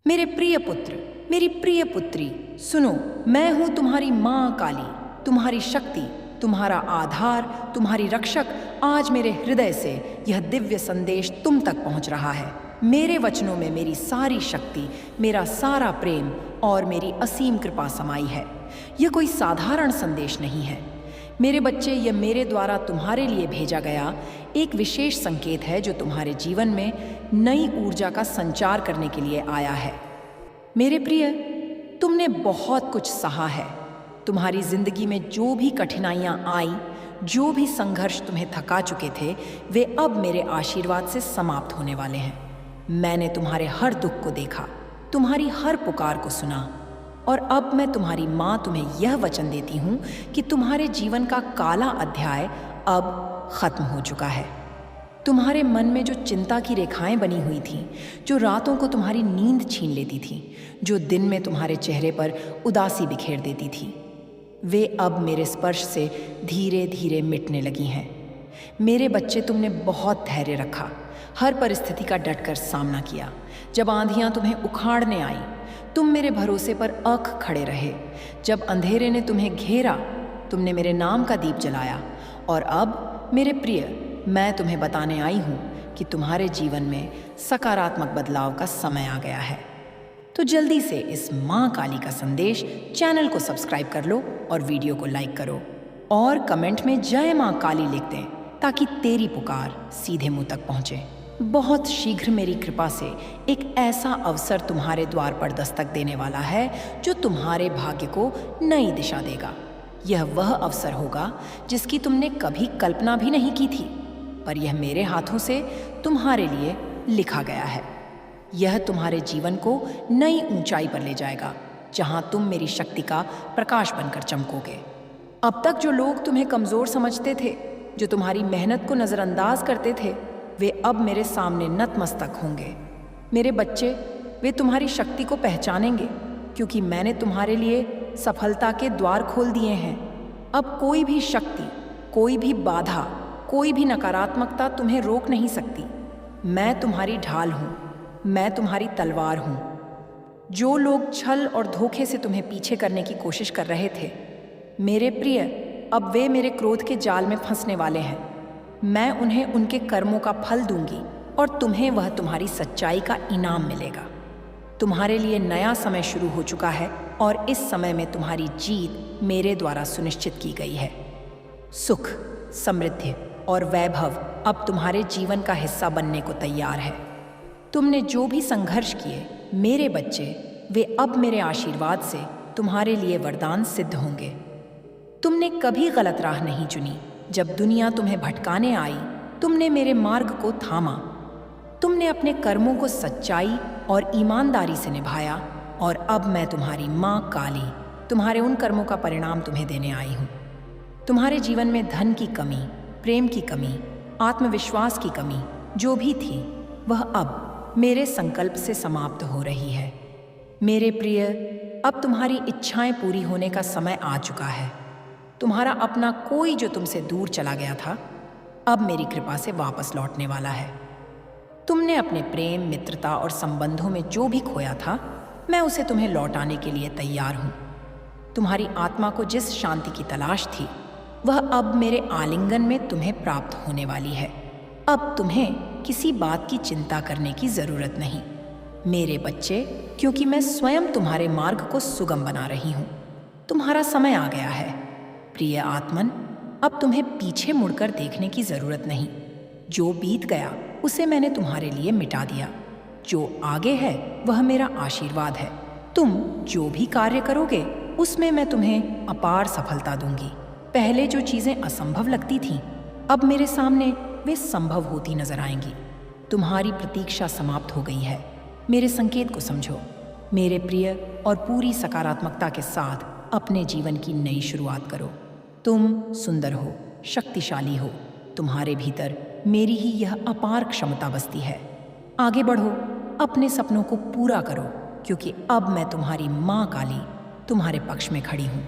मेरे प्रिय पुत्र, मेरी प्रिय पुत्री, सुनो, मैं हूं तुम्हारी माँ काली, तुम्हारी शक्ति, तुम्हारा आधार, तुम्हारी रक्षक। आज मेरे हृदय से यह दिव्य संदेश तुम तक पहुंच रहा है। मेरे वचनों में मेरी सारी शक्ति, मेरा सारा प्रेम और मेरी असीम कृपा समाई है। यह कोई साधारण संदेश नहीं है मेरे बच्चे, यह मेरे द्वारा तुम्हारे लिए भेजा गया एक विशेष संकेत है जो तुम्हारे जीवन में नई ऊर्जा का संचार करने के लिए आया है। मेरे प्रिय, तुमने बहुत कुछ सहा है। तुम्हारी जिंदगी में जो भी कठिनाइयां आई, जो भी संघर्ष तुम्हें थका चुके थे, वे अब मेरे आशीर्वाद से समाप्त होने वाले हैं। मैंने तुम्हारे हर दुख को देखा, तुम्हारी हर पुकार को सुना, और अब मैं तुम्हारी माँ तुम्हें यह वचन देती हूँ कि तुम्हारे जीवन का काला अध्याय अब खत्म हो चुका है। तुम्हारे मन में जो चिंता की रेखाएं बनी हुई थीं, जो रातों को तुम्हारी नींद छीन लेती थीं, जो दिन में तुम्हारे चेहरे पर उदासी बिखेर देती थी, वे अब मेरे स्पर्श से धीरे धीरे मिटने लगी हैं। मेरे बच्चे, तुमने बहुत धैर्य रखा, हर परिस्थिति का डटकर सामना किया। जब आंधियां तुम्हें उखाड़ने आई, तुम मेरे भरोसे पर अख खड़े रहे। जब अंधेरे ने तुम्हें घेरा, तुमने मेरे नाम का दीप जलाया। और अब मेरे प्रिय, मैं तुम्हें बताने आई हूँ कि तुम्हारे जीवन में सकारात्मक बदलाव का समय आ गया है। तो जल्दी से इस माँ काली का संदेश चैनल को सब्सक्राइब कर लो और वीडियो को लाइक करो और कमेंट में जय माँ काली लिख दें ताकि तेरी पुकार सीधे मुंह तक पहुँचे। बहुत शीघ्र मेरी कृपा से एक ऐसा अवसर तुम्हारे द्वार पर दस्तक देने वाला है जो तुम्हारे भाग्य को नई दिशा देगा। यह वह अवसर होगा जिसकी तुमने कभी कल्पना भी नहीं की थी, पर यह मेरे हाथों से तुम्हारे लिए लिखा गया है। यह तुम्हारे जीवन को नई ऊंचाई पर ले जाएगा, जहां तुम मेरी शक्ति का प्रकाश बनकर चमकोगे। अब तक जो लोग तुम्हें कमजोर समझते थे, जो तुम्हारी मेहनत को नजरअंदाज करते थे, वे अब मेरे सामने नतमस्तक होंगे। मेरे बच्चे, वे तुम्हारी शक्ति को पहचानेंगे, क्योंकि मैंने तुम्हारे लिए सफलता के द्वार खोल दिए हैं। अब कोई भी शक्ति, कोई भी बाधा, कोई भी नकारात्मकता तुम्हें रोक नहीं सकती। मैं तुम्हारी ढाल हूँ, मैं तुम्हारी तलवार हूँ। जो लोग छल और धोखे से तुम्हें पीछे करने की कोशिश कर रहे थे, मेरे प्रिय, अब वे मेरे क्रोध के जाल में फंसने वाले हैं। मैं उन्हें उनके कर्मों का फल दूंगी और तुम्हें वह तुम्हारी सच्चाई का इनाम मिलेगा। तुम्हारे लिए नया समय शुरू हो चुका है और इस समय में तुम्हारी जीत मेरे द्वारा सुनिश्चित की गई है। सुख, समृद्धि और वैभव अब तुम्हारे जीवन का हिस्सा बनने को तैयार है। तुमने जो भी संघर्ष किए, मेरे बच्चे, वे अब मेरे आशीर्वाद से तुम्हारे लिए वरदान सिद्ध होंगे। तुमने कभी गलत राह नहीं चुनी। जब दुनिया तुम्हें भटकाने आई, तुमने मेरे मार्ग को थामा। तुमने अपने कर्मों को सच्चाई और ईमानदारी से निभाया, और अब मैं तुम्हारी माँ काली तुम्हारे उन कर्मों का परिणाम तुम्हें देने आई हूँ। तुम्हारे जीवन में धन की कमी, प्रेम की कमी, आत्मविश्वास की कमी जो भी थी, वह अब मेरे संकल्प से समाप्त हो रही है। मेरे प्रिय, अब तुम्हारी इच्छाएं पूरी होने का समय आ चुका है। तुम्हारा अपना कोई जो तुमसे दूर चला गया था, अब मेरी कृपा से वापस लौटने वाला है। तुमने अपने प्रेम, मित्रता और संबंधों में जो भी खोया था, मैं उसे तुम्हें लौटाने के लिए तैयार हूँ। तुम्हारी आत्मा को जिस शांति की तलाश थी, वह अब मेरे आलिंगन में तुम्हें प्राप्त होने वाली है। अब तुम्हें किसी बात की चिंता करने की जरूरत नहीं, मेरे बच्चे, क्योंकि मैं स्वयं तुम्हारे मार्ग को सुगम बना रही हूँ। तुम्हारा समय आ गया है। प्रिय आत्मन, अब तुम्हें पीछे मुड़कर देखने की जरूरत नहीं। जो बीत गया उसे मैंने तुम्हारे लिए मिटा दिया। जो आगे है वह मेरा आशीर्वाद है। तुम जो भी कार्य करोगे उसमें मैं तुम्हें अपार सफलता दूंगी। पहले जो चीजें असंभव लगती थीं, अब मेरे सामने वे संभव होती नजर आएंगी। तुम्हारी प्रतीक्षा समाप्त हो गई है। मेरे संकेत को समझो मेरे प्रिय, और पूरी सकारात्मकता के साथ अपने जीवन की नई शुरुआत करो। तुम सुंदर हो, शक्तिशाली हो। तुम्हारे भीतर मेरी ही यह अपार क्षमता बसती है। आगे बढ़ो, अपने सपनों को पूरा करो, क्योंकि अब मैं तुम्हारी माँ काली तुम्हारे पक्ष में खड़ी हूँ।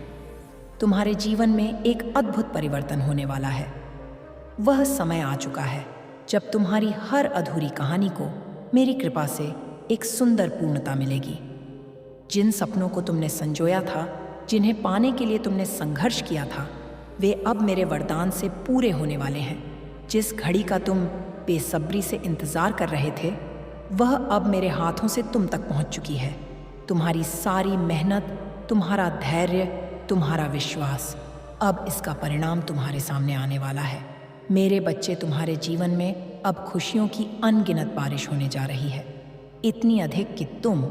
तुम्हारे जीवन में एक अद्भुत परिवर्तन होने वाला है। वह समय आ चुका है जब तुम्हारी हर अधूरी कहानी को मेरी कृपा से एक सुंदर पूर्णता मिलेगी। जिन सपनों को तुमने संजोया था, जिन्हें पाने के लिए तुमने संघर्ष किया था, वे अब मेरे वरदान से पूरे होने वाले हैं। जिस घड़ी का तुम बेसब्री से इंतजार कर रहे थे, वह अब मेरे हाथों से तुम तक पहुंच चुकी है। तुम्हारी सारी मेहनत, तुम्हारा धैर्य, तुम्हारा विश्वास, अब इसका परिणाम तुम्हारे सामने आने वाला है। मेरे बच्चे, तुम्हारे जीवन में अब खुशियों की अनगिनत बारिश होने जा रही है, इतनी अधिक कि तुम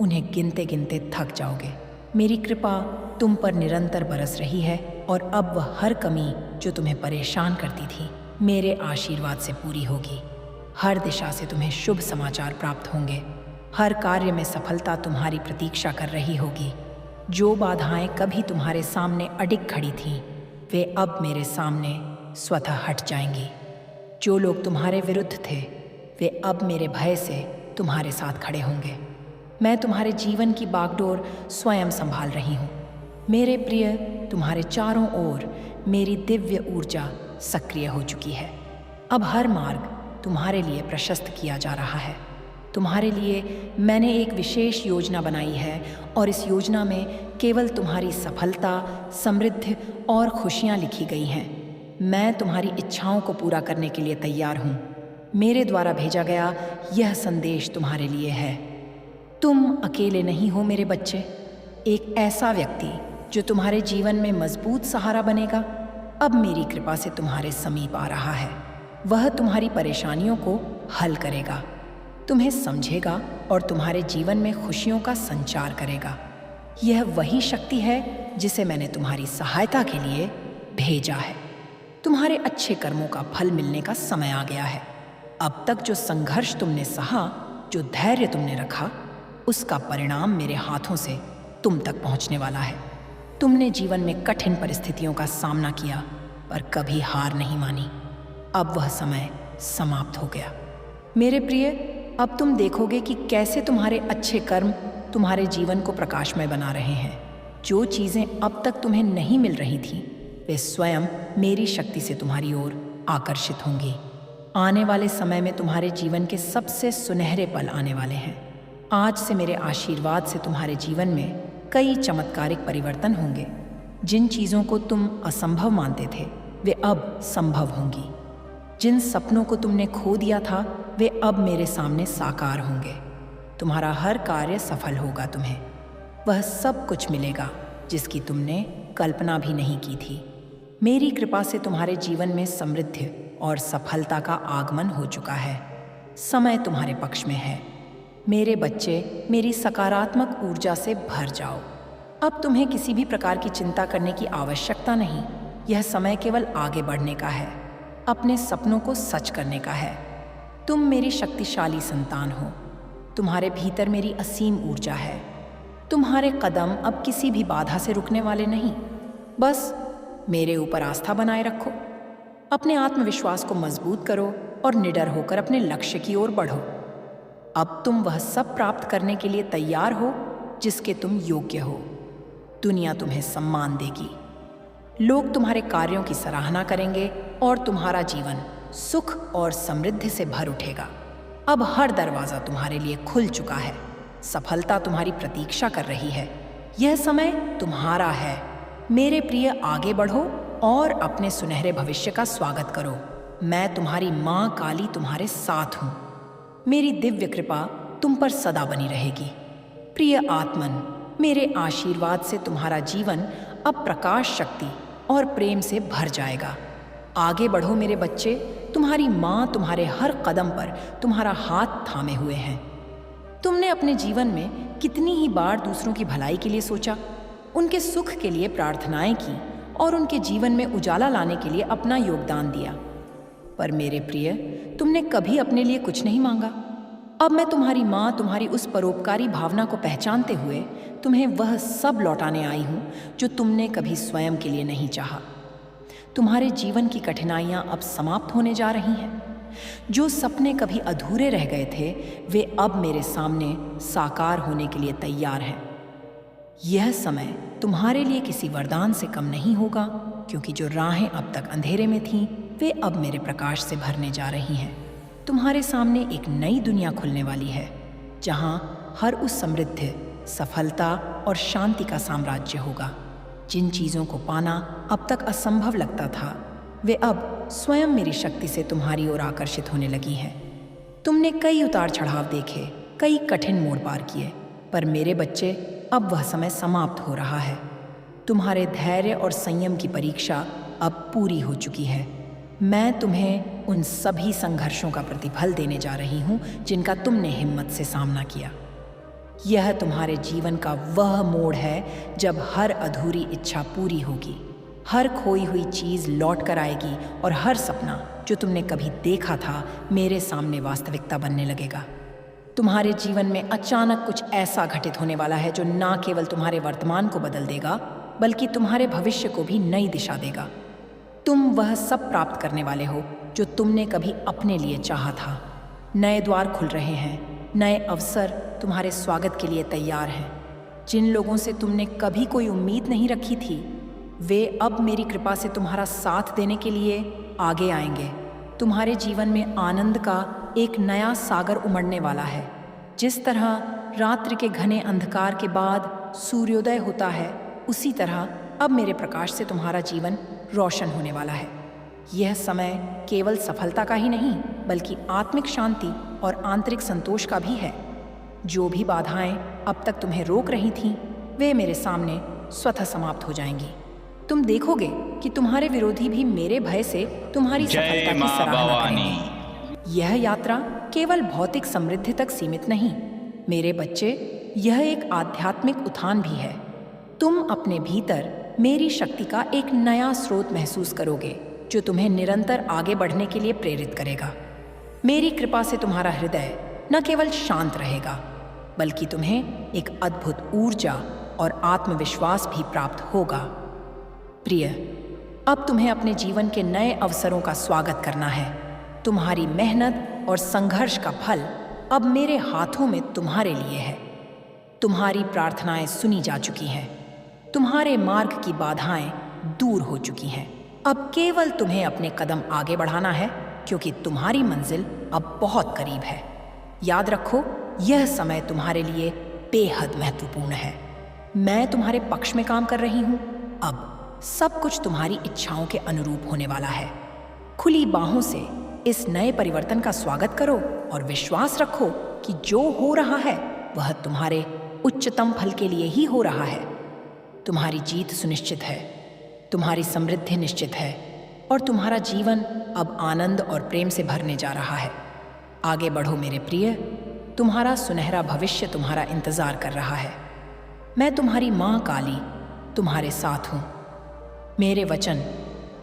उन्हें गिनते गिनते थक जाओगे। मेरी कृपा तुम पर निरंतर बरस रही है और अब वह हर कमी जो तुम्हें परेशान करती थी, मेरे आशीर्वाद से पूरी होगी। हर दिशा से तुम्हें शुभ समाचार प्राप्त होंगे। हर कार्य में सफलता तुम्हारी प्रतीक्षा कर रही होगी। जो बाधाएं कभी तुम्हारे सामने अडिग खड़ी थीं, वे अब मेरे सामने स्वतः हट जाएंगी। जो लोग तुम्हारे विरुद्ध थे, वे अब मेरे भय से तुम्हारे साथ खड़े होंगे। मैं तुम्हारे जीवन की बागडोर स्वयं संभाल रही हूँ। मेरे प्रिय, तुम्हारे चारों ओर मेरी दिव्य ऊर्जा सक्रिय हो चुकी है। अब हर मार्ग तुम्हारे लिए प्रशस्त किया जा रहा है। तुम्हारे लिए मैंने एक विशेष योजना बनाई है और इस योजना में केवल तुम्हारी सफलता, समृद्धि और खुशियाँ लिखी गई हैं। मैं तुम्हारी इच्छाओं को पूरा करने के लिए तैयार हूँ। मेरे द्वारा भेजा गया यह संदेश तुम्हारे लिए है। तुम अकेले नहीं हो मेरे बच्चे। एक ऐसा व्यक्ति जो तुम्हारे जीवन में मजबूत सहारा बनेगा, अब मेरी कृपा से तुम्हारे समीप आ रहा है। वह तुम्हारी परेशानियों को हल करेगा, तुम्हें समझेगा और तुम्हारे जीवन में खुशियों का संचार करेगा। यह वही शक्ति है जिसे मैंने तुम्हारी सहायता के लिए भेजा है। तुम्हारे अच्छे कर्मों का फल मिलने का समय आ गया है। अब तक जो संघर्ष तुमने सहा, जो धैर्य तुमने रखा, उसका परिणाम मेरे हाथों से तुम तक पहुंचने वाला है। तुमने जीवन में कठिन परिस्थितियों का सामना किया पर कभी हार नहीं मानी। अब वह समय समाप्त हो गया। मेरे प्रिय, अब तुम देखोगे कि कैसे तुम्हारे अच्छे कर्म तुम्हारे जीवन को प्रकाशमय बना रहे हैं। जो चीज़ें अब तक तुम्हें नहीं मिल रही थीं, वे स्वयं मेरी शक्ति से तुम्हारी ओर आकर्षित होंगी। आने वाले समय में तुम्हारे जीवन के सबसे सुनहरे पल आने वाले हैं। आज से मेरे आशीर्वाद से तुम्हारे जीवन में कई चमत्कारिक परिवर्तन होंगे। जिन चीज़ों को तुम असंभव मानते थे, वे अब संभव होंगी। जिन सपनों को तुमने खो दिया था, वे अब मेरे सामने साकार होंगे। तुम्हारा हर कार्य सफल होगा। तुम्हें वह सब कुछ मिलेगा जिसकी तुमने कल्पना भी नहीं की थी। मेरी कृपा से तुम्हारे जीवन में समृद्धि और सफलता का आगमन हो चुका है। समय तुम्हारे पक्ष में है। मेरे बच्चे, मेरी सकारात्मक ऊर्जा से भर जाओ। अब तुम्हें किसी भी प्रकार की चिंता करने की आवश्यकता नहीं। यह समय केवल आगे बढ़ने का है, अपने सपनों को सच करने का है। तुम मेरी शक्तिशाली संतान हो। तुम्हारे भीतर मेरी असीम ऊर्जा है। तुम्हारे कदम अब किसी भी बाधा से रुकने वाले नहीं। बस मेरे ऊपर आस्था बनाए रखो, अपने आत्मविश्वास को मजबूत करो और निडर होकर अपने लक्ष्य की ओर बढ़ो। अब तुम वह सब प्राप्त करने के लिए तैयार हो जिसके तुम योग्य हो। दुनिया तुम्हें सम्मान देगी, लोग तुम्हारे कार्यों की सराहना करेंगे और तुम्हारा जीवन सुख और समृद्धि से भर उठेगा। अब हर दरवाज़ा तुम्हारे लिए खुल चुका है। सफलता तुम्हारी प्रतीक्षा कर रही है। यह समय तुम्हारा है। मेरे प्रिय, आगे बढ़ो और अपने सुनहरे भविष्य का स्वागत करो। मैं तुम्हारी माँ काली तुम्हारे साथ हूँ। मेरी दिव्य कृपा तुम पर सदा बनी रहेगी। प्रिय आत्मन, मेरे आशीर्वाद से तुम्हारा जीवन अब प्रकाश, शक्ति और प्रेम से भर जाएगा। आगे बढ़ो मेरे बच्चे। तुम्हारी माँ तुम्हारे हर कदम पर तुम्हारा हाथ थामे हुए हैं। तुमने अपने जीवन में कितनी ही बार दूसरों की भलाई के लिए सोचा, उनके सुख के लिए प्रार्थनाएं की और उनके जीवन में उजाला लाने के लिए अपना योगदान दिया। पर मेरे प्रिय, तुमने कभी अपने लिए कुछ नहीं मांगा। अब मैं तुम्हारी माँ तुम्हारी उस परोपकारी भावना को पहचानते हुए तुम्हें वह सब लौटाने आई हूँ जो तुमने कभी स्वयं के लिए नहीं चाहा। तुम्हारे जीवन की कठिनाइयाँ अब समाप्त होने जा रही हैं। जो सपने कभी अधूरे रह गए थे, वे अब मेरे सामने साकार होने के लिए तैयार हैं। यह समय तुम्हारे लिए किसी वरदान से कम नहीं होगा, क्योंकि जो राहें अब तक अंधेरे में थीं, वे अब मेरे प्रकाश से भरने जा रही हैं। तुम्हारे सामने एक नई दुनिया खुलने वाली है। जहाँ हर उस समृद्धि, सफलता और शांति का साम्राज्य होगा। जिन चीज़ों को पाना अब तक असंभव लगता था, वे अब स्वयं मेरी शक्ति से तुम्हारी ओर आकर्षित होने लगी हैं। तुमने कई उतार चढ़ाव देखे, कई कठिन मोड़ पार किए, पर मेरे बच्चे, अब वह समय समाप्त हो रहा है। तुम्हारे धैर्य और संयम की परीक्षा अब पूरी हो चुकी है। मैं तुम्हें उन सभी संघर्षों का प्रतिफल देने जा रही हूँ जिनका तुमने हिम्मत से सामना किया। यह तुम्हारे जीवन का वह मोड़ है जब हर अधूरी इच्छा पूरी होगी, हर खोई हुई चीज़ लौट कर आएगी और हर सपना जो तुमने कभी देखा था मेरे सामने वास्तविकता बनने लगेगा। तुम्हारे जीवन में अचानक कुछ ऐसा घटित होने वाला है जो ना केवल तुम्हारे वर्तमान को बदल देगा, बल्कि तुम्हारे भविष्य को भी नई दिशा देगा। तुम वह सब प्राप्त करने वाले हो जो तुमने कभी अपने लिए चाहा था। नए द्वार खुल रहे हैं, नए अवसर तुम्हारे स्वागत के लिए तैयार हैं। जिन लोगों से तुमने कभी कोई उम्मीद नहीं रखी थी, वे अब मेरी कृपा से तुम्हारा साथ देने के लिए आगे आएंगे। तुम्हारे जीवन में आनंद का एक नया सागर उमड़ने वाला है। जिस तरह रात्रि के घने अंधकार के बाद सूर्योदय होता है, उसी तरह अब मेरे प्रकाश से तुम्हारा जीवन रोशन होने वाला है। यह समय केवल सफलता का ही नहीं, बल्कि आत्मिक शांति और आंतरिक संतोष का भी है। जो भी बाधाएं अब तक तुम्हें रोक रही थीं, वे मेरे सामने स्वतः समाप्त हो जाएंगी। तुम देखोगे कि तुम्हारे विरोधी भी मेरे भय से तुम्हारी सफलता की सराहना करेंगे। यह यात्रा केवल भौतिक समृद्धि तक सीमित नहीं, मेरे बच्चे, यह एक आध्यात्मिक उत्थान भी है। तुम अपने भीतर मेरी शक्ति का एक नया स्रोत महसूस करोगे जो तुम्हें निरंतर आगे बढ़ने के लिए प्रेरित करेगा। मेरी कृपा से तुम्हारा हृदय न केवल शांत रहेगा, बल्कि तुम्हें एक अद्भुत ऊर्जा और आत्मविश्वास भी प्राप्त होगा। प्रिय, अब तुम्हें अपने जीवन के नए अवसरों का स्वागत करना है। तुम्हारी मेहनत और संघर्ष का फल अब मेरे हाथों में तुम्हारे लिए है। तुम्हारी प्रार्थनाएं सुनी जा चुकी हैं। तुम्हारे मार्ग की बाधाएं दूर हो चुकी हैं। अब केवल तुम्हें अपने कदम आगे बढ़ाना है, क्योंकि तुम्हारी मंजिल अब बहुत करीब है। याद रखो, यह समय तुम्हारे लिए बेहद महत्वपूर्ण है। मैं तुम्हारे पक्ष में काम कर रही हूँ। अब सब कुछ तुम्हारी इच्छाओं के अनुरूप होने वाला है। खुली बाहों से इस नए परिवर्तन का स्वागत करो और विश्वास रखो कि जो हो रहा है वह तुम्हारे उच्चतम फल के लिए ही हो रहा है। तुम्हारी जीत सुनिश्चित है, तुम्हारी समृद्धि निश्चित है और तुम्हारा जीवन अब आनंद और प्रेम से भरने जा रहा है। आगे बढ़ो मेरे प्रिय, तुम्हारा सुनहरा भविष्य तुम्हारा इंतजार कर रहा है। मैं तुम्हारी माँ काली तुम्हारे साथ हूँ। मेरे वचन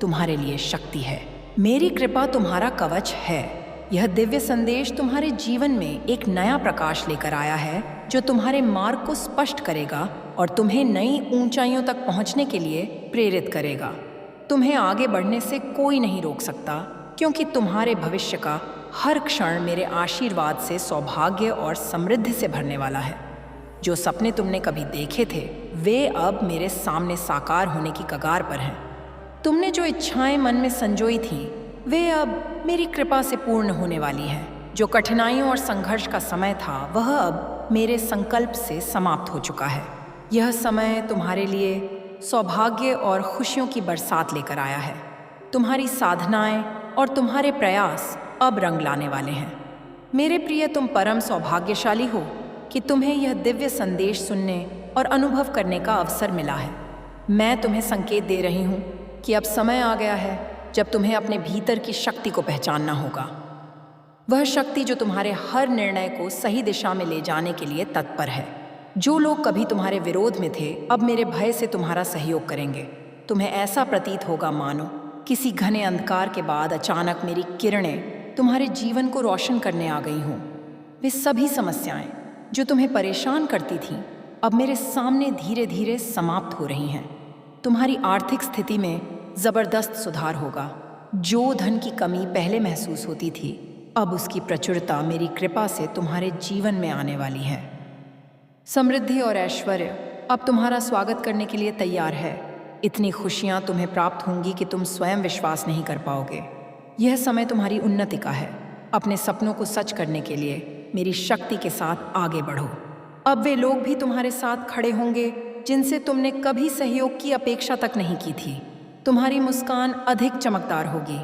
तुम्हारे लिए शक्ति है। मेरी कृपा तुम्हारा कवच है। यह दिव्य संदेश तुम्हारे जीवन में एक नया प्रकाश लेकर आया है जो तुम्हारे मार्ग को स्पष्ट करेगा और तुम्हें नई ऊंचाइयों तक पहुंचने के लिए प्रेरित करेगा। तुम्हें आगे बढ़ने से कोई नहीं रोक सकता, क्योंकि तुम्हारे भविष्य का हर क्षण मेरे आशीर्वाद से सौभाग्य और समृद्धि से भरने वाला है। जो सपने तुमने कभी देखे थे, वे अब मेरे सामने साकार होने की कगार पर हैं। तुमने जो इच्छाएं मन में संजोई थीं, वे अब मेरी कृपा से पूर्ण होने वाली हैं। जो कठिनाइयों और संघर्ष का समय था, वह अब मेरे संकल्प से समाप्त हो चुका है। यह समय तुम्हारे लिए सौभाग्य और खुशियों की बरसात लेकर आया है। तुम्हारी साधनाएं और तुम्हारे प्रयास अब रंग लाने वाले हैं। मेरे प्रिय, तुम परम सौभाग्यशाली हो कि तुम्हें यह दिव्य संदेश सुनने और अनुभव करने का अवसर मिला है। मैं तुम्हें संकेत दे रही हूँ कि अब समय आ गया है जब तुम्हें अपने भीतर की शक्ति को पहचानना होगा। वह शक्ति जो तुम्हारे हर निर्णय को सही दिशा में ले जाने के लिए तत्पर है। जो लोग कभी तुम्हारे विरोध में थे, अब मेरे भय से तुम्हारा सहयोग करेंगे। तुम्हें ऐसा प्रतीत होगा मानो किसी घने अंधकार के बाद अचानक मेरी किरणें तुम्हारे जीवन को रोशन करने आ गई हों। वे सभी समस्याएं जो तुम्हें परेशान करती थीं, अब मेरे सामने धीरे धीरे समाप्त हो रही हैं। तुम्हारी आर्थिक स्थिति में जबरदस्त सुधार होगा। जो धन की कमी पहले महसूस होती थी, अब उसकी प्रचुरता मेरी कृपा से तुम्हारे जीवन में आने वाली है। समृद्धि और ऐश्वर्य अब तुम्हारा स्वागत करने के लिए तैयार है। इतनी खुशियां तुम्हें प्राप्त होंगी कि तुम स्वयं विश्वास नहीं कर पाओगे। यह समय तुम्हारी उन्नति का है। अपने सपनों को सच करने के लिए मेरी शक्ति के साथ आगे बढ़ो। अब वे लोग भी तुम्हारे साथ खड़े होंगे जिनसे तुमने कभी सहयोग की अपेक्षा तक नहीं की थी। तुम्हारी मुस्कान अधिक चमकदार होगी,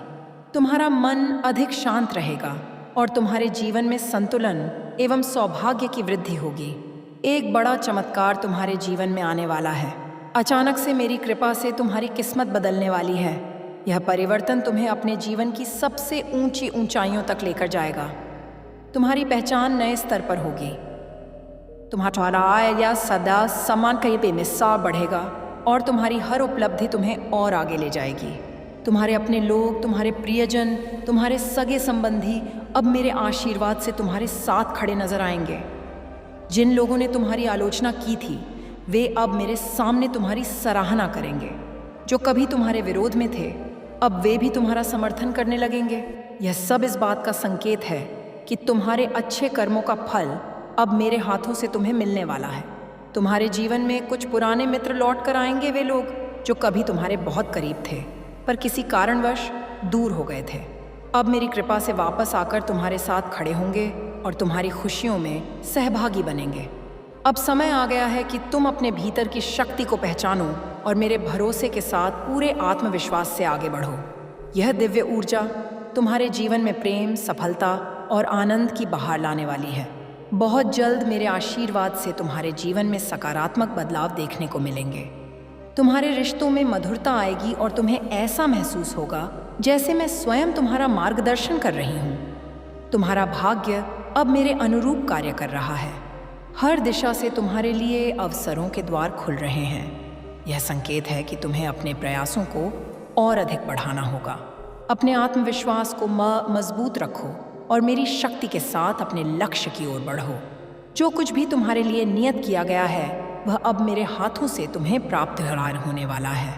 तुम्हारा मन अधिक शांत रहेगा और तुम्हारे जीवन में संतुलन एवं सौभाग्य की वृद्धि होगी। एक बड़ा चमत्कार तुम्हारे जीवन में आने वाला है। अचानक से मेरी कृपा से तुम्हारी किस्मत बदलने वाली है। यह परिवर्तन तुम्हें अपने जीवन की सबसे ऊंची ऊंचाइयों तक लेकर जाएगा। तुम्हारी पहचान नए स्तर पर होगी। तुम्हारा आय या सदा समान कहीं बेमिसाल बढ़ेगा और तुम्हारी हर उपलब्धि तुम्हें और आगे ले जाएगी। तुम्हारे अपने लोग, तुम्हारे प्रियजन, तुम्हारे सगे संबंधी अब मेरे आशीर्वाद से तुम्हारे साथ खड़े नजर आएंगे। जिन लोगों ने तुम्हारी आलोचना की थी वे अब मेरे सामने तुम्हारी सराहना करेंगे। जो कभी तुम्हारे विरोध में थे अब वे भी तुम्हारा समर्थन करने लगेंगे। यह सब इस बात का संकेत है कि तुम्हारे अच्छे कर्मों का फल अब मेरे हाथों से तुम्हें मिलने वाला है। तुम्हारे जीवन में कुछ पुराने मित्र लौट कर आएंगे, वे लोग जो कभी तुम्हारे बहुत करीब थे पर किसी कारणवश दूर हो गए थे। अब मेरी कृपा से वापस आकर तुम्हारे साथ खड़े होंगे और तुम्हारी खुशियों में सहभागी बनेंगे। अब समय आ गया है कि तुम अपने भीतर की शक्ति को पहचानो और मेरे भरोसे के साथ पूरे आत्मविश्वास से आगे बढ़ो। यह दिव्य ऊर्जा तुम्हारे जीवन में प्रेम, सफलता और आनंद की बहार लाने वाली है। बहुत जल्द मेरे आशीर्वाद से तुम्हारे जीवन में सकारात्मक बदलाव देखने को मिलेंगे। तुम्हारे रिश्तों में मधुरता आएगी और तुम्हें ऐसा महसूस होगा जैसे मैं स्वयं तुम्हारा मार्गदर्शन कर रही हूँ। तुम्हारा भाग्य अब मेरे अनुरूप कार्य कर रहा है। हर दिशा से तुम्हारे लिए अवसरों के द्वार खुल रहे हैं। यह संकेत है कि तुम्हें अपने प्रयासों को और अधिक बढ़ाना होगा। अपने आत्मविश्वास को मजबूत रखो और मेरी शक्ति के साथ अपने लक्ष्य की ओर बढ़ो। जो कुछ भी तुम्हारे लिए नियत किया गया है वह अब मेरे हाथों से तुम्हें प्राप्त होने वाला है।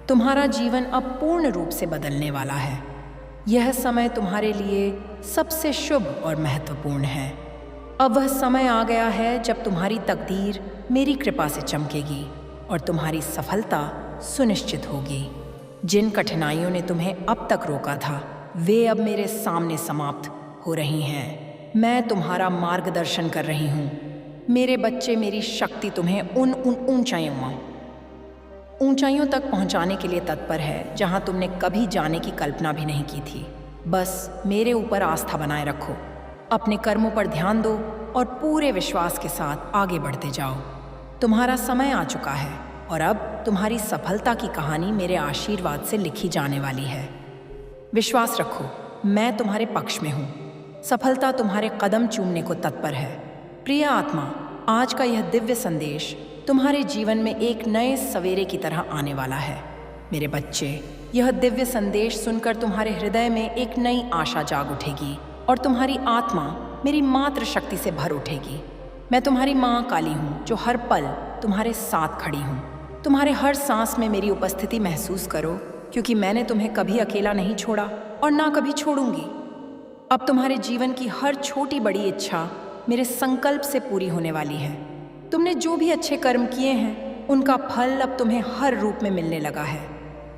तुम्हारा जीवन अब पूर्ण रूप से बदलने वाला है। यह समय तुम्हारे लिए सबसे शुभ और महत्वपूर्ण है। अब वह समय आ गया है जब तुम्हारी तकदीर मेरी कृपा से चमकेगी और तुम्हारी सफलता सुनिश्चित होगी। जिन कठिनाइयों ने तुम्हें अब तक रोका था वे अब मेरे सामने समाप्त हो रही हैं। मैं तुम्हारा मार्गदर्शन कर रही हूँ। मेरे बच्चे, मेरी शक्ति तुम्हें उन ऊंचाइयों तक पहुँचाने के लिए तत्पर है जहाँ तुमने कभी जाने की कल्पना भी नहीं की थी। बस मेरे ऊपर आस्था बनाए रखो, अपने कर्मों पर ध्यान दो और पूरे विश्वास के साथ आगे बढ़ते जाओ। तुम्हारा समय आ चुका है और अब तुम्हारी सफलता की कहानी मेरे आशीर्वाद से लिखी जाने वाली है। विश्वास रखो, मैं तुम्हारे पक्ष में हूँ। सफलता तुम्हारे कदम चूमने को तत्पर है। प्रिय आत्मा, आज का यह दिव्य संदेश तुम्हारे जीवन में एक नए सवेरे की तरह आने वाला है। मेरे बच्चे, यह दिव्य संदेश सुनकर तुम्हारे हृदय में एक नई आशा जाग उठेगी और तुम्हारी आत्मा मेरी मात्र शक्ति से भर उठेगी। मैं तुम्हारी माँ काली हूँ जो हर पल तुम्हारे साथ खड़ी हूँ। तुम्हारे हर सांस में मेरी उपस्थिति महसूस करो, क्योंकि मैंने तुम्हें कभी अकेला नहीं छोड़ा और ना कभी छोड़ूंगी। अब तुम्हारे जीवन की हर छोटी बड़ी इच्छा मेरे संकल्प से पूरी होने वाली है। तुमने जो भी अच्छे कर्म किए हैं उनका फल अब तुम्हें हर रूप में मिलने लगा है।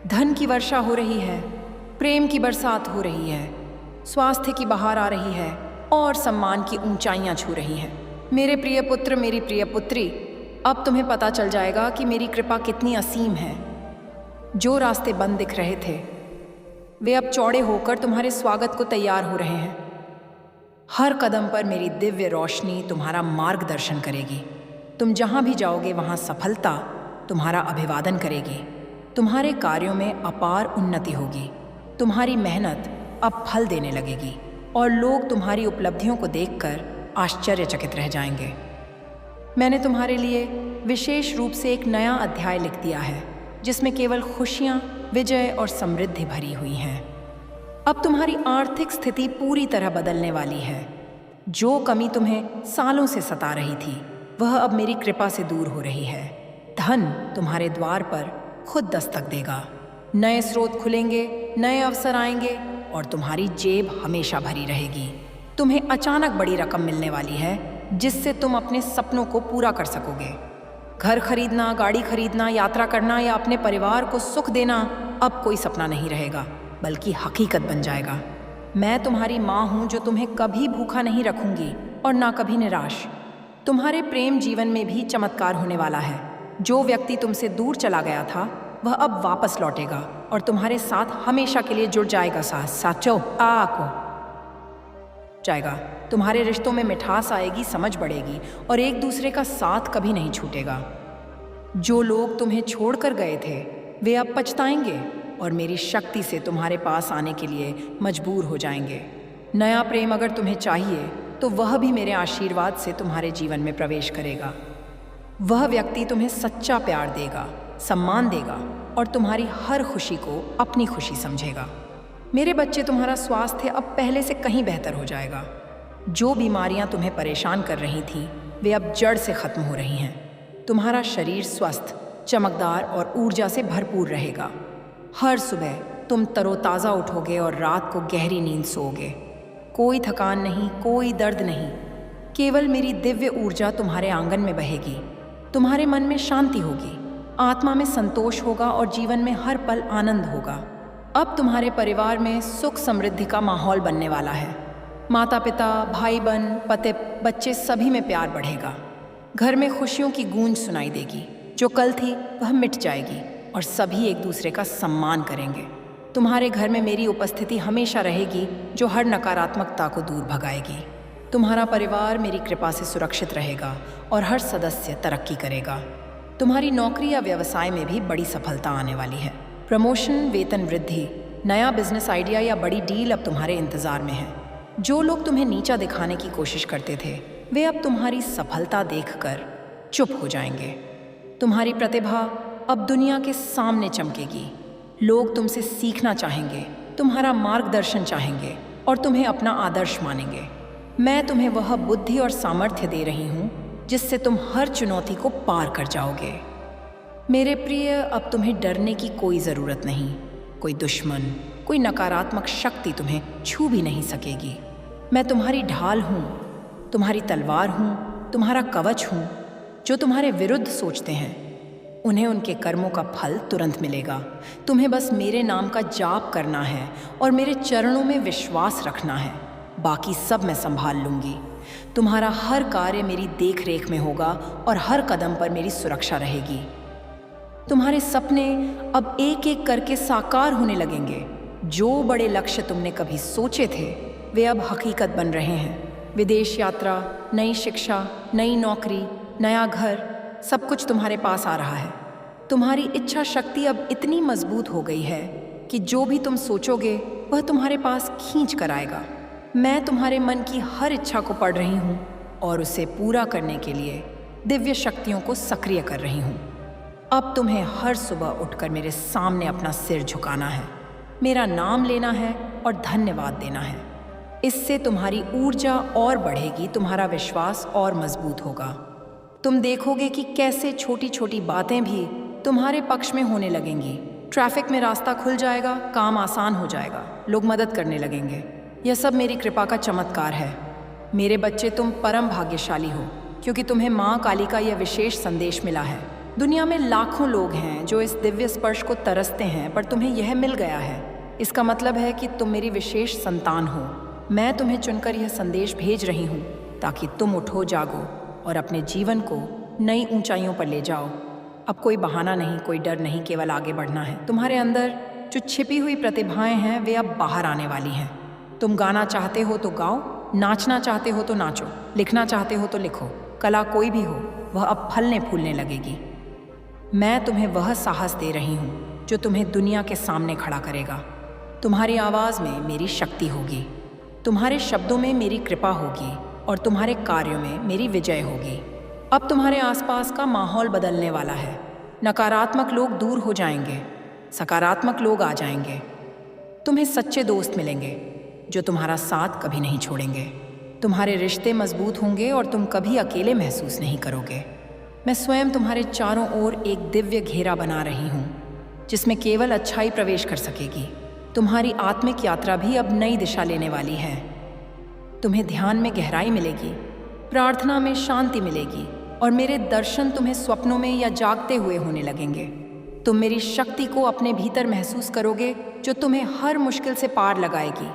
धन की वर्षा हो रही है, प्रेम की बरसात हो रही है, स्वास्थ्य की बहार आ रही है और सम्मान की ऊंचाइयां छू रही हैं। मेरे प्रिय पुत्र, मेरी प्रिय पुत्री, अब तुम्हें पता चल जाएगा कि मेरी कृपा कितनी असीम है। जो रास्ते बंद दिख रहे थे वे अब चौड़े होकर तुम्हारे स्वागत को तैयार हो रहे हैं। हर कदम पर मेरी दिव्य रोशनी तुम्हारा मार्गदर्शन करेगी। तुम जहाँ भी जाओगे वहाँ सफलता तुम्हारा अभिवादन करेगी। तुम्हारे कार्यों में अपार उन्नति होगी। तुम्हारी मेहनत अब फल देने लगेगी और लोग तुम्हारी उपलब्धियों को देखकर आश्चर्यचकित रह जाएंगे। मैंने तुम्हारे लिए विशेष रूप से एक नया अध्याय लिख दिया है जिसमें केवल खुशियाँ, विजय और समृद्धि भरी हुई हैं। अब तुम्हारी आर्थिक स्थिति पूरी तरह बदलने वाली है। जो कमी तुम्हें सालों से सता रही थी वह अब मेरी कृपा से दूर हो रही है। धन तुम्हारे द्वार पर खुद दस्तक देगा। नए स्रोत खुलेंगे, नए अवसर आएंगे और तुम्हारी जेब हमेशा भरी रहेगी। तुम्हें अचानक बड़ी रकम मिलने वाली है जिससे तुम अपने सपनों को पूरा कर सकोगे। घर खरीदना, गाड़ी खरीदना, यात्रा करना या अपने परिवार को सुख देना अब कोई सपना नहीं रहेगा बल्कि हकीकत बन जाएगा। मैं तुम्हारी माँ हूँ जो तुम्हें कभी भूखा नहीं रखूंगी और ना कभी निराश। तुम्हारे प्रेम जीवन में भी चमत्कार होने वाला है। जो व्यक्ति तुमसे दूर चला गया था वह अब वापस लौटेगा और तुम्हारे साथ हमेशा के लिए जुड़ जाएगा। साचो आको जाएगा। तुम्हारे रिश्तों में मिठास आएगी, समझ बढ़ेगी और एक दूसरे का साथ कभी नहीं छूटेगा। जो लोग तुम्हें छोड़कर गए थे वे अब पछताएंगे और मेरी शक्ति से तुम्हारे पास आने के लिए मजबूर हो जाएंगे। नया प्रेम अगर तुम्हें चाहिए तो वह भी मेरे आशीर्वाद से तुम्हारे जीवन में प्रवेश करेगा। वह व्यक्ति तुम्हें सच्चा प्यार देगा, सम्मान देगा और तुम्हारी हर खुशी को अपनी खुशी समझेगा। मेरे बच्चे, तुम्हारा स्वास्थ्य अब पहले से कहीं बेहतर हो जाएगा। जो बीमारियां तुम्हें परेशान कर रही थीं वे अब जड़ से खत्म हो रही हैं। तुम्हारा शरीर स्वस्थ, चमकदार और ऊर्जा से भरपूर रहेगा। हर सुबह तुम तरोताज़ा उठोगे और रात को गहरी नींद सोओगे। कोई थकान नहीं, कोई दर्द नहीं, केवल मेरी दिव्य ऊर्जा तुम्हारे आंगन में बहेगी। तुम्हारे मन में शांति होगी, आत्मा में संतोष होगा और जीवन में हर पल आनंद होगा। अब तुम्हारे परिवार में सुख समृद्धि का माहौल बनने वाला है। माता पिता, भाई बहन, पति, बच्चे सभी में प्यार बढ़ेगा। घर में खुशियों की गूंज सुनाई देगी। जो कल थी वह मिट जाएगी और सभी एक दूसरे का सम्मान करेंगे। तुम्हारे घर में मेरी उपस्थिति हमेशा रहेगी जो हर नकारात्मकता को दूर भगाएगी। तुम्हारा परिवार मेरी कृपा से सुरक्षित रहेगा और हर सदस्य तरक्की करेगा। तुम्हारी नौकरी या व्यवसाय में भी बड़ी सफलता आने वाली है। प्रमोशन, वेतन वृद्धि, नया बिजनेस आइडिया या बड़ी डील अब तुम्हारे इंतजार में है। जो लोग तुम्हें नीचा दिखाने की कोशिश करते थे वे अब तुम्हारी सफलता देखकर चुप हो जाएंगे। तुम्हारी प्रतिभा अब दुनिया के सामने चमकेगी। लोग तुमसे सीखना चाहेंगे, तुम्हारा मार्गदर्शन चाहेंगे और तुम्हें अपना आदर्श मानेंगे। मैं तुम्हें वह बुद्धि और सामर्थ्य दे रही हूँ जिससे तुम हर चुनौती को पार कर जाओगे। मेरे प्रिय, अब तुम्हें डरने की कोई ज़रूरत नहीं। कोई दुश्मन, कोई नकारात्मक शक्ति तुम्हें छू भी नहीं सकेगी। मैं तुम्हारी ढाल हूँ, तुम्हारी तलवार हूँ, तुम्हारा कवच हूँ। जो तुम्हारे विरुद्ध सोचते हैं उन्हें उनके कर्मों का फल तुरंत मिलेगा। तुम्हें बस मेरे नाम का जाप करना है और मेरे चरणों में विश्वास रखना है। बाकी सब मैं संभाल लूँगी। तुम्हारा हर कार्य मेरी देख रेख में होगा और हर कदम पर मेरी सुरक्षा रहेगी। तुम्हारे सपने अब एक एक करके साकार होने लगेंगे। जो बड़े लक्ष्य तुमने कभी सोचे थे वे अब हकीकत बन रहे हैं। विदेश यात्रा, नई शिक्षा, नई नौकरी, नया घर, सब कुछ तुम्हारे पास आ रहा है। तुम्हारी इच्छा शक्ति अब इतनी मजबूत हो गई है कि जो भी तुम सोचोगे वह तुम्हारे पास खींच कर आएगा। मैं तुम्हारे मन की हर इच्छा को पढ़ रही हूँ और उसे पूरा करने के लिए दिव्य शक्तियों को सक्रिय कर रही हूँ। अब तुम्हें हर सुबह उठकर मेरे सामने अपना सिर झुकाना है, मेरा नाम लेना है और धन्यवाद देना है। इससे तुम्हारी ऊर्जा और बढ़ेगी, तुम्हारा विश्वास और मजबूत होगा। तुम देखोगे कि कैसे छोटी छोटी बातें भी तुम्हारे पक्ष में होने लगेंगी। ट्रैफिक में रास्ता खुल जाएगा, काम आसान हो जाएगा, लोग मदद करने लगेंगे। यह सब मेरी कृपा का चमत्कार है। मेरे बच्चे, तुम परम भाग्यशाली हो क्योंकि तुम्हें माँ काली का यह विशेष संदेश मिला है। दुनिया में लाखों लोग हैं जो इस दिव्य स्पर्श को तरसते हैं, पर तुम्हें यह मिल गया है। इसका मतलब है कि तुम मेरी विशेष संतान हो। मैं तुम्हें चुनकर यह संदेश भेज रही हूँ ताकि तुम उठो, जागो और अपने जीवन को नई ऊंचाइयों पर ले जाओ। अब कोई बहाना नहीं, कोई डर नहीं, केवल आगे बढ़ना है। तुम्हारे अंदर जो छिपी हुई प्रतिभाएं हैं वे अब बाहर आने वाली हैं। तुम गाना चाहते हो तो गाओ, नाचना चाहते हो तो नाचो, लिखना चाहते हो तो लिखो। कला कोई भी हो वह अब फलने फूलने लगेगी। मैं तुम्हें वह साहस दे रही हूँ जो तुम्हें दुनिया के सामने खड़ा करेगा। तुम्हारी आवाज़ में मेरी शक्ति होगी, तुम्हारे शब्दों में मेरी कृपा होगी और तुम्हारे कार्यों में मेरी विजय होगी। अब तुम्हारे आसपास का माहौल बदलने वाला है। नकारात्मक लोग दूर हो जाएंगे, सकारात्मक लोग आ जाएंगे। तुम्हें सच्चे दोस्त मिलेंगे जो तुम्हारा साथ कभी नहीं छोड़ेंगे। तुम्हारे रिश्ते मजबूत होंगे और तुम कभी अकेले महसूस नहीं करोगे। मैं स्वयं तुम्हारे चारों ओर एक दिव्य घेरा बना रही हूँ जिसमें केवल अच्छाई प्रवेश कर सकेगी। तुम्हारी आत्मिक यात्रा भी अब नई दिशा लेने वाली है। तुम्हें ध्यान में गहराई मिलेगी, प्रार्थना में शांति मिलेगी और मेरे दर्शन तुम्हें स्वप्नों में या जागते हुए होने लगेंगे। तुम मेरी शक्ति को अपने भीतर महसूस करोगे जो तुम्हें हर मुश्किल से पार लगाएगी।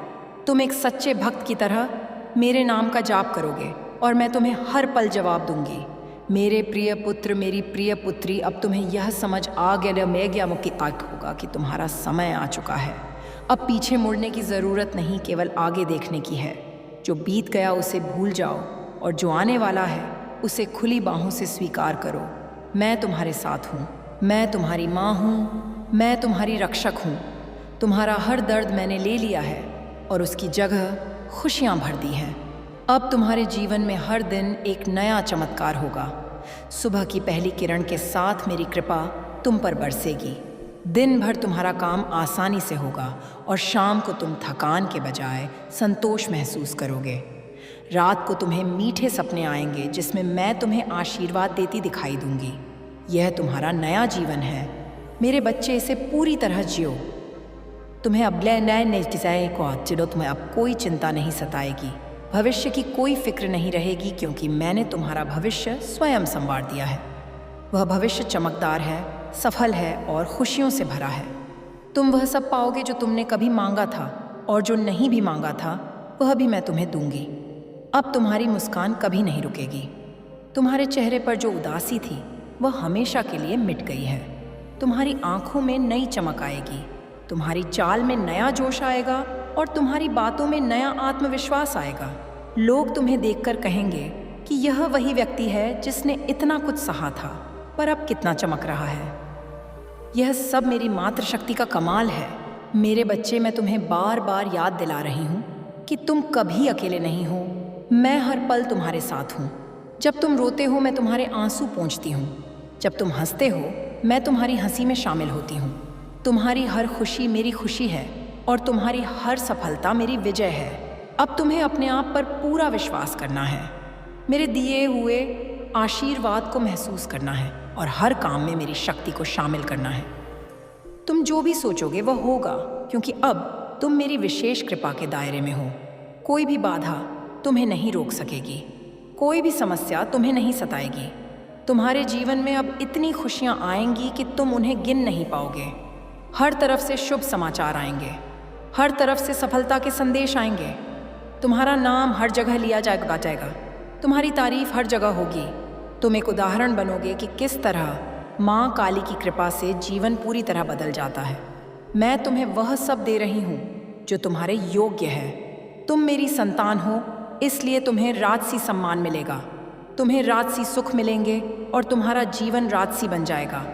तुम एक सच्चे भक्त की तरह मेरे नाम का जाप करोगे और मैं तुम्हें हर पल जवाब दूंगी। मेरे प्रिय पुत्र, मेरी प्रिय पुत्री, अब तुम्हें यह समझ आ गया होगा कि तुम्हारा समय आ चुका है। अब पीछे मुड़ने की ज़रूरत नहीं, केवल आगे देखने की है। जो बीत गया उसे भूल जाओ और जो आने वाला है उसे खुली बाहों से स्वीकार करो। मैं तुम्हारे साथ हूँ, मैं तुम्हारी माँ हूँ, मैं तुम्हारी रक्षक हूँ। तुम्हारा हर दर्द मैंने ले लिया है और उसकी जगह खुशियाँ भर दी हैं। अब तुम्हारे जीवन में हर दिन एक नया चमत्कार होगा। सुबह की पहली किरण के साथ मेरी कृपा तुम पर बरसेगी। दिन भर तुम्हारा काम आसानी से होगा और शाम को तुम थकान के बजाय संतोष महसूस करोगे। रात को तुम्हें मीठे सपने आएंगे जिसमें मैं तुम्हें आशीर्वाद देती दिखाई दूंगी। यह तुम्हारा नया जीवन है मेरे बच्चे, इसे पूरी तरह जियो। तुम्हें तुम्हें अब कोई चिंता नहीं सताएगी, भविष्य की कोई फिक्र नहीं रहेगी, क्योंकि मैंने तुम्हारा भविष्य स्वयं संवार दिया है। वह भविष्य चमकदार है, सफल है और खुशियों से भरा है। तुम वह सब पाओगे जो तुमने कभी मांगा था, और जो नहीं भी मांगा था वह भी मैं तुम्हें दूंगी। अब तुम्हारी मुस्कान कभी नहीं रुकेगी। तुम्हारे चेहरे पर जो उदासी थी वह हमेशा के लिए मिट गई है। तुम्हारी आंखों में नई चमक आएगी, तुम्हारी चाल में नया जोश आएगा और तुम्हारी बातों में नया आत्मविश्वास आएगा। लोग तुम्हें देखकर कहेंगे कि यह वही व्यक्ति है जिसने इतना कुछ सहा था, पर अब कितना चमक रहा है। यह सब मेरी मातृशक्ति का कमाल है। मेरे बच्चे, मैं तुम्हें बार बार याद दिला रही हूँ कि तुम कभी अकेले नहीं हो। मैं हर पल तुम्हारे साथ हूँ। जब तुम रोते हो मैं तुम्हारे आंसू पोंछती हूँ, जब तुम हंसते हो मैं तुम्हारी हंसी में शामिल होती हूँ। तुम्हारी हर खुशी मेरी खुशी है और तुम्हारी हर सफलता मेरी विजय है। अब तुम्हें अपने आप पर पूरा विश्वास करना है, मेरे दिए हुए आशीर्वाद को महसूस करना है और हर काम में मेरी शक्ति को शामिल करना है। तुम जो भी सोचोगे वह होगा, क्योंकि अब तुम मेरी विशेष कृपा के दायरे में हो। कोई भी बाधा तुम्हें नहीं रोक सकेगी, कोई भी समस्या तुम्हें नहीं सताएगी। तुम्हारे जीवन में अब इतनी खुशियां आएंगी कि तुम उन्हें गिन नहीं पाओगे। हर तरफ से शुभ समाचार आएंगे, हर तरफ से सफलता के संदेश आएंगे। तुम्हारा नाम हर जगह लिया जाएगा, तुम्हारी तारीफ हर जगह होगी। तुम एक उदाहरण बनोगे कि किस तरह माँ काली की कृपा से जीवन पूरी तरह बदल जाता है। मैं तुम्हें वह सब दे रही हूँ जो तुम्हारे योग्य है। तुम मेरी संतान हो, इसलिए तुम्हें राजसी सम्मान मिलेगा, तुम्हें राजसी सुख मिलेंगे और तुम्हारा जीवन राजसी बन जाएगा।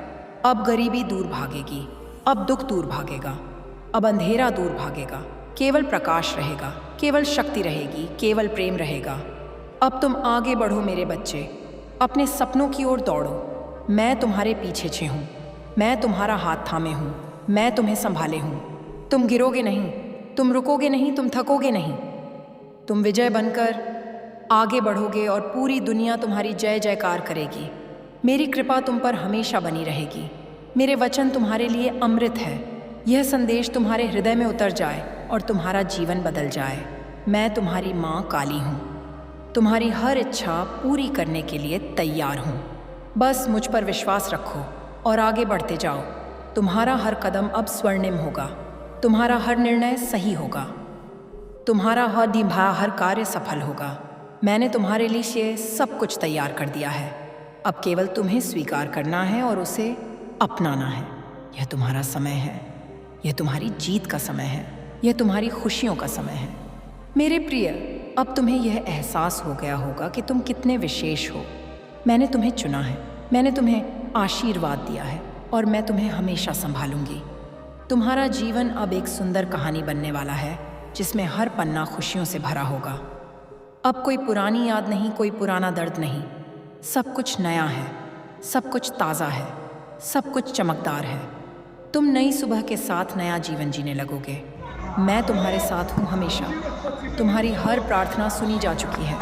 अब गरीबी दूर भागेगी, अब दुख दूर भागेगा, अब अंधेरा दूर भागेगा। केवल प्रकाश रहेगा, केवल शक्ति रहेगी, केवल प्रेम रहेगा। अब तुम आगे बढ़ो मेरे बच्चे, अपने सपनों की ओर दौड़ो। मैं तुम्हारे पीछे हूँ, मैं तुम्हारा हाथ थामे हूँ, मैं तुम्हें संभाले हूँ। तुम गिरोगे नहीं, तुम रुकोगे नहीं, तुम थकोगे नहीं। तुम विजय बनकर आगे बढ़ोगे और पूरी दुनिया तुम्हारी जय जयकार करेगी। मेरी कृपा तुम पर हमेशा बनी रहेगी। मेरे वचन तुम्हारे लिए अमृत है। यह संदेश तुम्हारे हृदय में उतर जाए और तुम्हारा जीवन बदल जाए। मैं तुम्हारी माँ काली हूँ, तुम्हारी हर इच्छा पूरी करने के लिए तैयार हूँ। बस मुझ पर विश्वास रखो और आगे बढ़ते जाओ। तुम्हारा हर कदम अब स्वर्णिम होगा, तुम्हारा हर निर्णय सही होगा, तुम्हारा हर कार्य सफल होगा। मैंने तुम्हारे लिए सब कुछ तैयार कर दिया है। अब केवल तुम्हें स्वीकार करना है और उसे अपनाना है। यह तुम्हारा समय है, यह तुम्हारी जीत का समय है, यह तुम्हारी खुशियों का समय है। मेरे प्रिय, अब तुम्हें यह एहसास हो गया होगा कि तुम कितने विशेष हो। मैंने तुम्हें चुना है, मैंने तुम्हें आशीर्वाद दिया है और मैं तुम्हें हमेशा संभालूंगी। तुम्हारा जीवन अब एक सुंदर कहानी बनने वाला है जिसमें हर पन्ना खुशियों से भरा होगा। अब कोई पुरानी याद नहीं, कोई पुराना दर्द नहीं। सब कुछ नया है, सब कुछ ताज़ा है, सब कुछ चमकदार है। तुम नई सुबह के साथ नया जीवन जीने लगोगे। मैं तुम्हारे साथ हूँ हमेशा। तुम्हारी हर प्रार्थना सुनी जा चुकी है,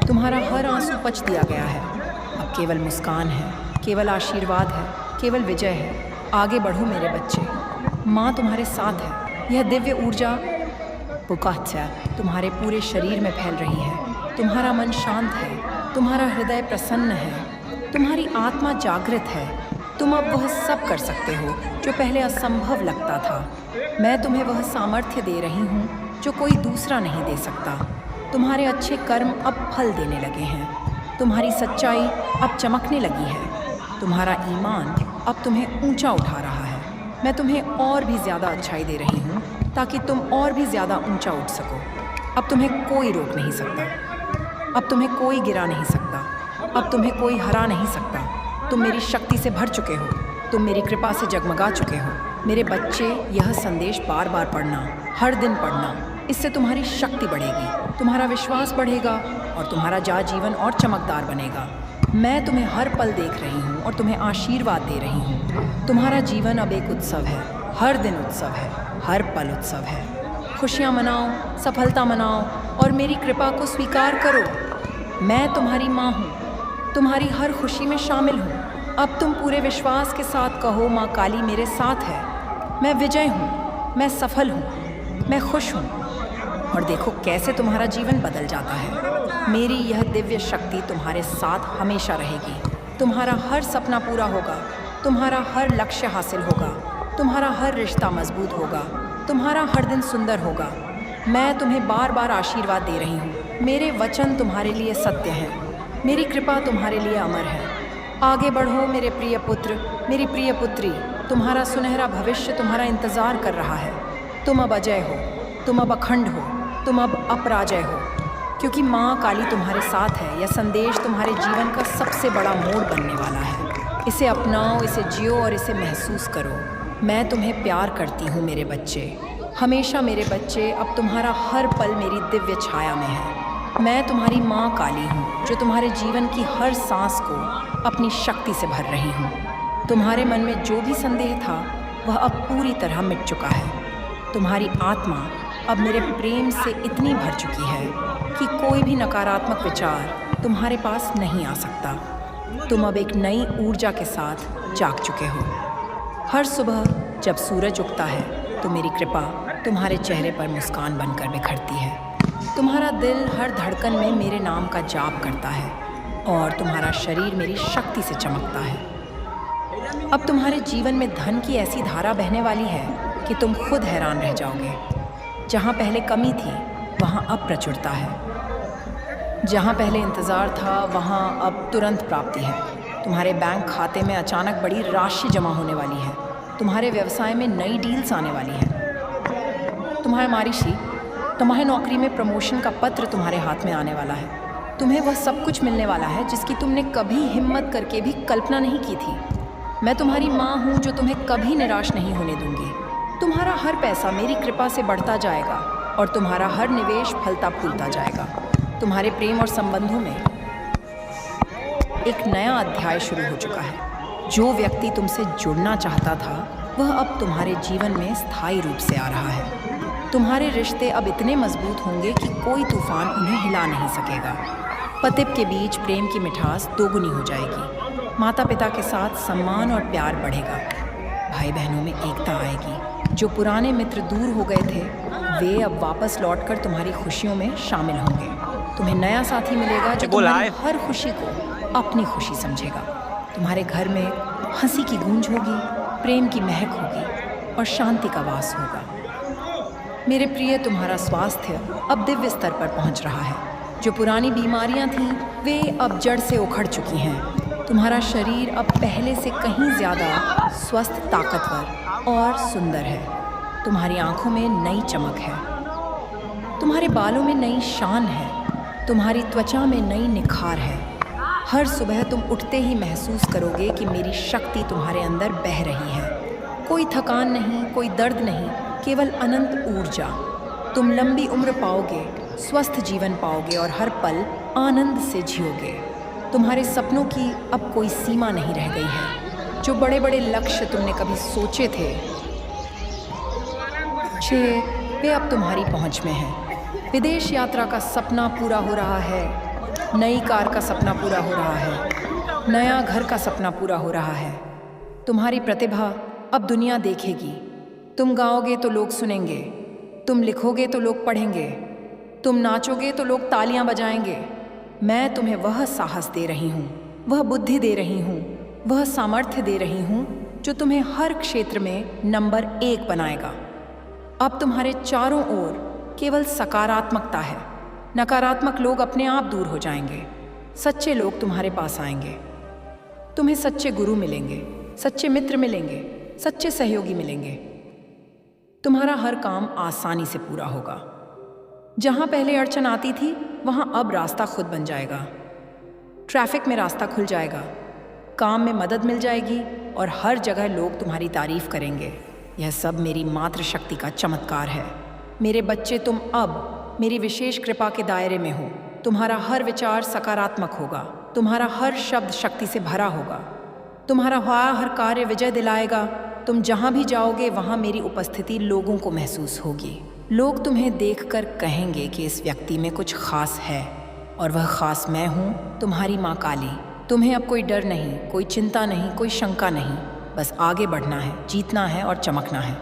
तुम्हारा हर आंसू पच दिया गया है। अब केवल मुस्कान है, केवल आशीर्वाद है, केवल विजय है। आगे बढ़ो मेरे बच्चे, माँ तुम्हारे साथ है। यह दिव्य ऊर्जा तुम्हारे पूरे शरीर में फैल रही है। तुम्हारा मन शांत है, तुम्हारा हृदय प्रसन्न है, तुम्हारी आत्मा जागृत है। तुम अब वह सब कर सकते हो जो पहले असंभव लगता था। मैं तुम्हें वह सामर्थ्य दे रही हूँ जो कोई दूसरा नहीं दे सकता। तुम्हारे अच्छे कर्म अब फल देने लगे हैं। तुम्हारी सच्चाई अब चमकने लगी है। तुम्हारा ईमान अब तुम्हें ऊंचा उठा रहा है। मैं तुम्हें और भी ज़्यादा अच्छाई दे रही हूँ ताकि तुम और भी ज़्यादा ऊंचा उठ सको। अब तुम्हें कोई रोक नहीं सकता। अब तुम्हें कोई गिरा नहीं सकता। अब तुम्हें कोई हरा नहीं सकता। तुम मेरी शक्ति से भर चुके हो। तुम मेरी कृपा से जगमगा चुके हो। मेरे बच्चे, यह संदेश बार बार पढ़ना, हर दिन पढ़ना। इससे तुम्हारी शक्ति बढ़ेगी, तुम्हारा विश्वास बढ़ेगा और तुम्हारा जीवन और चमकदार बनेगा। मैं तुम्हें हर पल देख रही हूँ और तुम्हें आशीर्वाद दे रही हूँ। तुम्हारा जीवन अब एक उत्सव है। हर दिन उत्सव है, हर पल उत्सव है। खुशियाँ मनाओ, सफलता मनाओ और मेरी कृपा को स्वीकार करो। मैं तुम्हारी माँ हूँ, तुम्हारी हर खुशी में शामिल हूँ। अब तुम पूरे विश्वास के साथ कहो, माँ काली मेरे साथ है। मैं विजय हूँ, मैं सफल हूँ, मैं खुश हूँ। और देखो कैसे तुम्हारा जीवन बदल जाता है। मेरी यह दिव्य शक्ति तुम्हारे साथ हमेशा रहेगी। तुम्हारा हर सपना पूरा होगा, तुम्हारा हर लक्ष्य हासिल होगा, तुम्हारा हर रिश्ता मजबूत होगा, तुम्हारा हर दिन सुंदर होगा। मैं तुम्हें बार बार आशीर्वाद दे रही हूँ। मेरे वचन तुम्हारे लिए सत्य हैं, मेरी कृपा तुम्हारे लिए अमर है। आगे बढ़ो मेरे प्रिय पुत्र, मेरी प्रिय पुत्री। तुम्हारा सुनहरा भविष्य तुम्हारा इंतज़ार कर रहा है। तुम अब अजय हो, तुम अब अखंड हो, तुम अब अपराजय हो, क्योंकि माँ काली तुम्हारे साथ है। यह संदेश तुम्हारे जीवन का सबसे बड़ा मोड़ बनने वाला है। इसे अपनाओ, इसे जियो और इसे महसूस करो। मैं तुम्हें प्यार करती हूँ मेरे बच्चे, हमेशा मेरे बच्चे। अब तुम्हारा हर पल मेरी दिव्य छाया में है। मैं तुम्हारी माँ काली हूँ जो तुम्हारे जीवन की हर सांस को अपनी शक्ति से भर रही हूँ। तुम्हारे मन में जो भी संदेह था वह अब पूरी तरह मिट चुका है। तुम्हारी आत्मा अब मेरे प्रेम से इतनी भर चुकी है कि कोई भी नकारात्मक विचार तुम्हारे पास नहीं आ सकता। तुम अब एक नई ऊर्जा के साथ जाग चुके हो। हर सुबह जब सूरज उगता है तो मेरी कृपा तुम्हारे चेहरे पर मुस्कान बनकर बिखरती है। तुम्हारा दिल हर धड़कन में मेरे नाम का जाप करता है और तुम्हारा शरीर मेरी शक्ति से चमकता है। अब तुम्हारे जीवन में धन की ऐसी धारा बहने वाली है कि तुम खुद हैरान रह जाओगे। जहाँ पहले कमी थी वहाँ अब प्रचुरता है। जहाँ पहले इंतज़ार था वहाँ अब तुरंत प्राप्ति है। तुम्हारे बैंक खाते में अचानक बड़ी राशि जमा होने वाली है। तुम्हारे व्यवसाय में नई डील्स आने वाली हैं। तुम्हारी नौकरी में प्रमोशन का पत्र तुम्हारे हाथ में आने वाला है। तुम्हें वह सब कुछ मिलने वाला है जिसकी तुमने कभी हिम्मत करके भी कल्पना नहीं की थी। मैं तुम्हारी माँ हूँ जो तुम्हें कभी निराश नहीं होने दूंगी। तुम्हारा हर पैसा मेरी कृपा से बढ़ता जाएगा और तुम्हारा हर निवेश फलता फूलता जाएगा। तुम्हारे प्रेम और संबंधों में एक नया अध्याय शुरू हो चुका है। जो व्यक्ति तुमसे जुड़ना चाहता था वह अब तुम्हारे जीवन में स्थायी रूप से आ रहा है। तुम्हारे रिश्ते अब इतने मजबूत होंगे कि कोई तूफान उन्हें हिला नहीं सकेगा। पति के बीच प्रेम की मिठास दोगुनी हो जाएगी। माता पिता के साथ सम्मान और प्यार बढ़ेगा। भाई बहनों में एकता आएगी। जो पुराने मित्र दूर हो गए थे वे अब वापस लौटकर तुम्हारी खुशियों में शामिल होंगे। तुम्हें नया साथी मिलेगा जो तुम्हारी हर खुशी को अपनी खुशी समझेगा। तुम्हारे घर में हंसी की गूंज होगी, प्रेम की महक होगी और शांति का वास होगा। मेरे प्रिय, तुम्हारा स्वास्थ्य अब दिव्य स्तर पर पहुंच रहा है। जो पुरानी बीमारियां थीं वे अब जड़ से उखड़ चुकी हैं। तुम्हारा शरीर अब पहले से कहीं ज़्यादा स्वस्थ, ताकतवर और सुंदर है। तुम्हारी आंखों में नई चमक है। तुम्हारे बालों में नई शान है। तुम्हारी त्वचा में नई निखार है। हर सुबह तुम उठते ही महसूस करोगे कि मेरी शक्ति तुम्हारे अंदर बह रही है। कोई थकान नहीं, कोई दर्द नहीं, केवल अनंत ऊर्जा। तुम लंबी उम्र पाओगे, स्वस्थ जीवन पाओगे और हर पल आनंद से जियोगे। तुम्हारे सपनों की अब कोई सीमा नहीं रह गई है। जो बड़े बड़े लक्ष्य तुमने कभी सोचे थे वे अब तुम्हारी पहुंच में हैं। विदेश यात्रा का सपना पूरा हो रहा है। नई कार का सपना पूरा हो रहा है। नया घर का सपना पूरा हो रहा है। तुम्हारी प्रतिभा अब दुनिया देखेगी। तुम गाओगे तो लोग सुनेंगे। तुम लिखोगे तो लोग पढ़ेंगे। तुम नाचोगे तो लोग तालियां बजाएंगे। मैं तुम्हें वह साहस दे रही हूँ, वह बुद्धि दे रही हूँ, वह सामर्थ्य दे रही हूँ जो तुम्हें हर क्षेत्र में नंबर 1 बनाएगा। अब तुम्हारे चारों ओर केवल सकारात्मकता है। नकारात्मक लोग अपने आप दूर हो जाएंगे। सच्चे लोग तुम्हारे पास आएंगे। तुम्हें सच्चे गुरु मिलेंगे, सच्चे मित्र मिलेंगे, सच्चे सहयोगी मिलेंगे। तुम्हारा हर काम आसानी से पूरा होगा। जहां पहले अड़चन आती थी वहां अब रास्ता खुद बन जाएगा। ट्रैफिक में रास्ता खुल जाएगा, काम में मदद मिल जाएगी और हर जगह लोग तुम्हारी तारीफ करेंगे। यह सब मेरी मात्र शक्ति का चमत्कार है। मेरे बच्चे, तुम अब मेरी विशेष कृपा के दायरे में हो। तुम्हारा हर विचार सकारात्मक होगा, तुम्हारा हर शब्द शक्ति से भरा होगा, तुम्हारा हर कार्य विजय दिलाएगा। तुम जहाँ भी जाओगे वहाँ मेरी उपस्थिति लोगों को महसूस होगी। लोग तुम्हें देखकर कहेंगे कि इस व्यक्ति में कुछ खास है, और वह खास मैं हूँ, तुम्हारी माँ काली। तुम्हें अब कोई डर नहीं, कोई चिंता नहीं, कोई शंका नहीं। बस आगे बढ़ना है, जीतना है और चमकना है।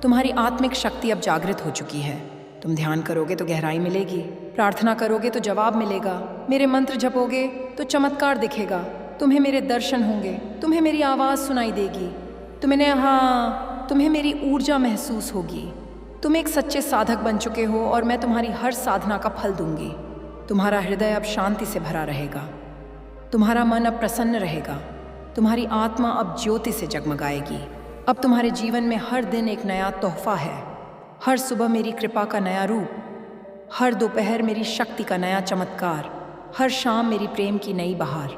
तुम्हारी आत्मिक शक्ति अब जागृत हो चुकी है। तुम ध्यान करोगे तो गहराई मिलेगी, प्रार्थना करोगे तो जवाब मिलेगा, मेरे मंत्र जपोगे तो चमत्कार दिखेगा, तुम्हें मेरे दर्शन होंगे, तुम्हें मेरी आवाज़ सुनाई देगी, तुम्हें मेरी ऊर्जा महसूस होगी। तुम एक सच्चे साधक बन चुके हो और मैं तुम्हारी हर साधना का फल दूंगी। तुम्हारा हृदय अब शांति से भरा रहेगा, तुम्हारा मन अब प्रसन्न रहेगा, तुम्हारी आत्मा अब ज्योति से जगमगाएगी। अब तुम्हारे जीवन में हर दिन एक नया तोहफा है। हर सुबह मेरी कृपा का नया रूप, हर दोपहर मेरी शक्ति का नया चमत्कार, हर शाम मेरी प्रेम की नई बहार।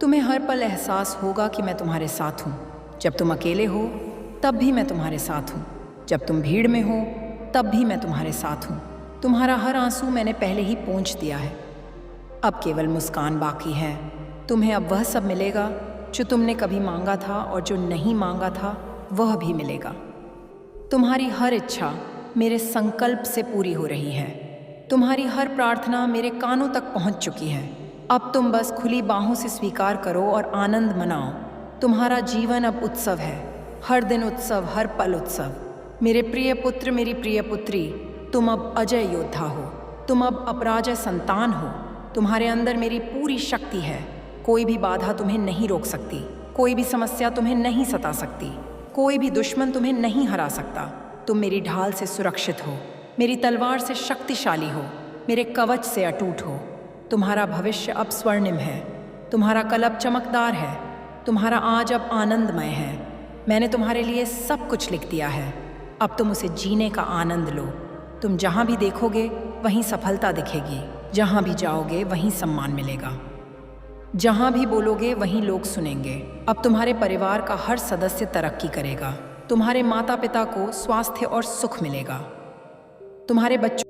तुम्हें हर पल एहसास होगा कि मैं तुम्हारे साथ हूँ। जब तुम अकेले हो तब भी मैं तुम्हारे साथ हूँ, जब तुम भीड़ में हो तब भी मैं तुम्हारे साथ हूँ। तुम्हारा हर आंसू मैंने पहले ही पोंछ दिया है। अब केवल मुस्कान बाकी है। तुम्हें अब वह सब मिलेगा जो तुमने कभी मांगा था, और जो नहीं मांगा था वह भी मिलेगा। तुम्हारी हर इच्छा मेरे संकल्प से पूरी हो रही है। तुम्हारी हर प्रार्थना मेरे कानों तक पहुंच चुकी है। अब तुम बस खुली बाहों से स्वीकार करो और आनंद मनाओ। तुम्हारा जीवन अब उत्सव है, हर दिन उत्सव, हर पल उत्सव। मेरे प्रिय पुत्र, मेरी प्रिय पुत्री, तुम अब अजय योद्धा हो, तुम अब अपराजय संतान हो। तुम्हारे अंदर मेरी पूरी शक्ति है। कोई भी बाधा तुम्हें नहीं रोक सकती, कोई भी समस्या तुम्हें नहीं सता सकती, कोई भी दुश्मन तुम्हें नहीं हरा सकता। तुम मेरी ढाल से सुरक्षित हो, मेरी तलवार से शक्तिशाली हो, मेरे कवच से अटूट हो। तुम्हारा भविष्य अब स्वर्णिम है, तुम्हारा कल अब चमकदार है, तुम्हारा आज अब आनंदमय है। मैंने तुम्हारे लिए सब कुछ लिख दिया है। अब तुम उसे जीने का आनंद लो। तुम जहाँ भी देखोगे वहीं सफलता दिखेगी, जहाँ भी जाओगे वहीं सम्मान मिलेगा, जहाँ भी बोलोगे वहीं लोग सुनेंगे। अब तुम्हारे परिवार का हर सदस्य तरक्की करेगा। तुम्हारे माता पिता को स्वास्थ्य और सुख मिलेगा। तुम्हारे बच्चों